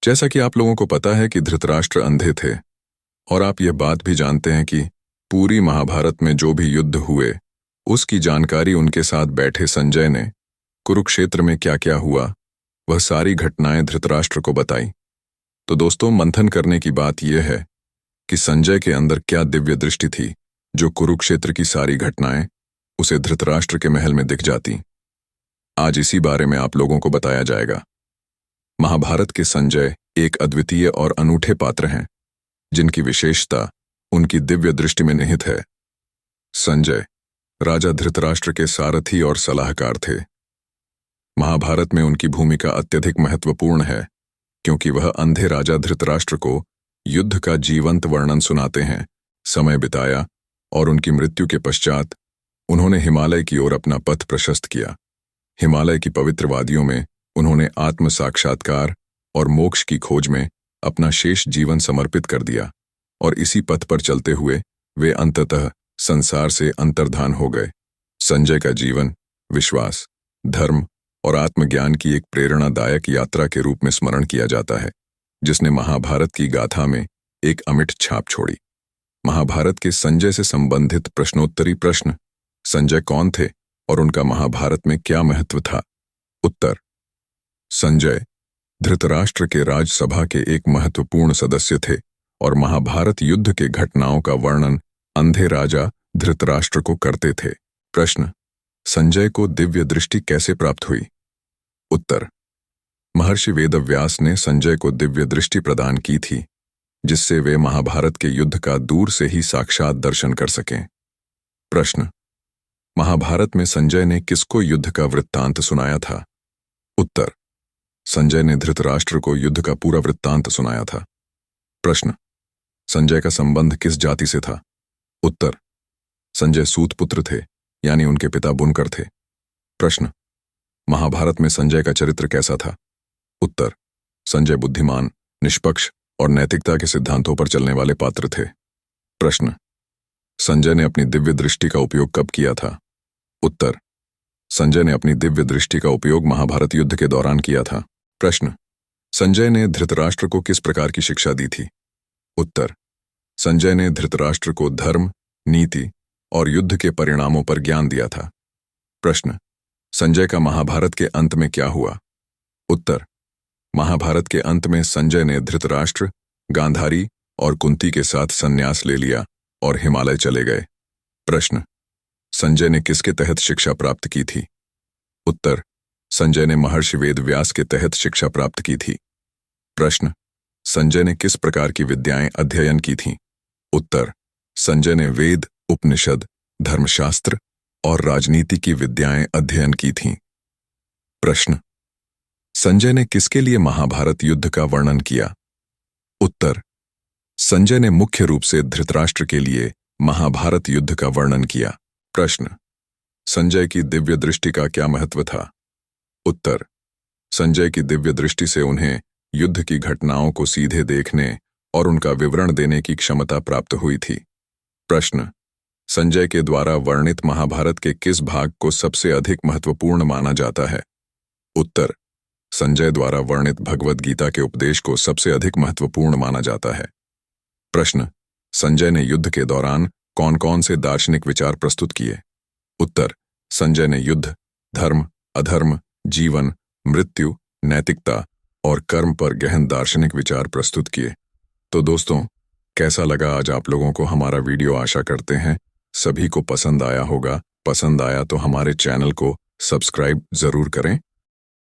जैसा कि आप लोगों को पता है कि धृतराष्ट्र अंधे थे और आप यह बात भी जानते हैं कि पूरी महाभारत में जो भी युद्ध हुए उसकी जानकारी उनके साथ बैठे संजय ने कुरुक्षेत्र में क्या क्या हुआ वह सारी घटनाएं धृतराष्ट्र को बताई। तो दोस्तों, मंथन करने की बात यह है कि संजय के अंदर क्या दिव्य दृष्टि थी जो कुरुक्षेत्र की सारी घटनाएं उसे धृतराष्ट्र के महल में दिख जाती। आज इसी बारे में आप लोगों को बताया जाएगा। महाभारत के संजय एक अद्वितीय और अनूठे पात्र हैं जिनकी विशेषता उनकी दिव्य दृष्टि में निहित है। संजय राजा धृतराष्ट्र के सारथी और सलाहकार थे। महाभारत में उनकी भूमिका अत्यधिक महत्वपूर्ण है क्योंकि वह अंधे राजा धृतराष्ट्र को युद्ध का जीवंत वर्णन सुनाते हैं। समय बिताया और उनकी मृत्यु के पश्चात उन्होंने हिमालय की ओर अपना पथ प्रशस्त किया। हिमालय की पवित्र वादियों में उन्होंने आत्म साक्षात्कार और मोक्ष की खोज में अपना शेष जीवन समर्पित कर दिया और इसी पथ पर चलते हुए वे अंततः संसार से अंतर्धान हो गए। संजय का जीवन विश्वास, धर्म और आत्मज्ञान की एक प्रेरणादायक यात्रा के रूप में स्मरण किया जाता है जिसने महाभारत की गाथा में एक अमिट छाप छोड़ी। महाभारत के संजय से संबंधित प्रश्नोत्तरी प्रश्न। संजय कौन थे और उनका महाभारत में क्या महत्व था? उत्तर: संजय धृतराष्ट्र के राजसभा के एक महत्वपूर्ण सदस्य थे और महाभारत युद्ध के घटनाओं का वर्णन अंधे राजा धृतराष्ट्र को करते थे। प्रश्न: संजय को दिव्य दृष्टि कैसे प्राप्त हुई? उत्तर: महर्षि वेदव्यास ने संजय को दिव्य दृष्टि प्रदान की थी जिससे वे महाभारत के युद्ध का दूर से ही साक्षात दर्शन कर सकें। प्रश्न: महाभारत में संजय ने किसको युद्ध का वृत्तांत सुनाया था? उत्तर: संजय ने धृतराष्ट्र को युद्ध का पूरा वृत्तांत सुनाया था। प्रश्न: संजय का संबंध किस जाति से था? उत्तर: संजय सूत पुत्र थे, यानी उनके पिता बुनकर थे। प्रश्न: महाभारत में संजय का चरित्र कैसा था? उत्तर: संजय बुद्धिमान, निष्पक्ष और नैतिकता के सिद्धांतों पर चलने वाले पात्र थे। प्रश्न: संजय ने अपनी दिव्य दृष्टि का उपयोग कब किया था? उत्तर: संजय ने अपनी दिव्य दृष्टि का उपयोग महाभारत युद्ध के दौरान किया था। प्रश्न: संजय ने धृतराष्ट्र को किस प्रकार की शिक्षा दी थी? उत्तर: संजय ने धृतराष्ट्र को धर्म, नीति और युद्ध के परिणामों पर ज्ञान दिया था। प्रश्न: संजय का महाभारत के अंत में क्या हुआ? उत्तर: महाभारत के अंत में संजय ने धृतराष्ट्र, गांधारी और कुंती के साथ संन्यास ले लिया और हिमालय चले गए। प्रश्न: संजय ने किसके तहत शिक्षा प्राप्त की थी? उत्तर: संजय ने महर्षि वेदव्यास के तहत शिक्षा प्राप्त की थी। प्रश्न: संजय ने किस प्रकार की विद्याएं अध्ययन की थीं? उत्तर: संजय ने वेद, उपनिषद, धर्मशास्त्र और राजनीति की विद्याएं अध्ययन की थीं। प्रश्न: संजय ने किसके लिए महाभारत युद्ध का वर्णन किया? उत्तर: संजय ने मुख्य रूप से धृतराष्ट्र के लिए महाभारत युद्ध का वर्णन किया। प्रश्न: संजय की दिव्य दृष्टि का क्या महत्व था? उत्तर: संजय की दिव्य दृष्टि से उन्हें युद्ध की घटनाओं को सीधे देखने और उनका विवरण देने की क्षमता प्राप्त हुई थी। प्रश्न: संजय के द्वारा वर्णित महाभारत के किस भाग को सबसे अधिक महत्वपूर्ण माना जाता है? उत्तर: संजय द्वारा वर्णित भगवद गीता के उपदेश को सबसे अधिक महत्वपूर्ण माना जाता है। प्रश्न: संजय ने युद्ध के दौरान कौन कौन से दार्शनिक विचार प्रस्तुत किए? उत्तर: संजय ने युद्ध, धर्म, अधर्म, जीवन, मृत्यु, नैतिकता और कर्म पर गहन दार्शनिक विचार प्रस्तुत किए। तो दोस्तों, कैसा लगा आज आप लोगों को हमारा वीडियो? आशा करते हैं सभी को पसंद आया होगा। पसंद आया तो हमारे चैनल को सब्सक्राइब जरूर करें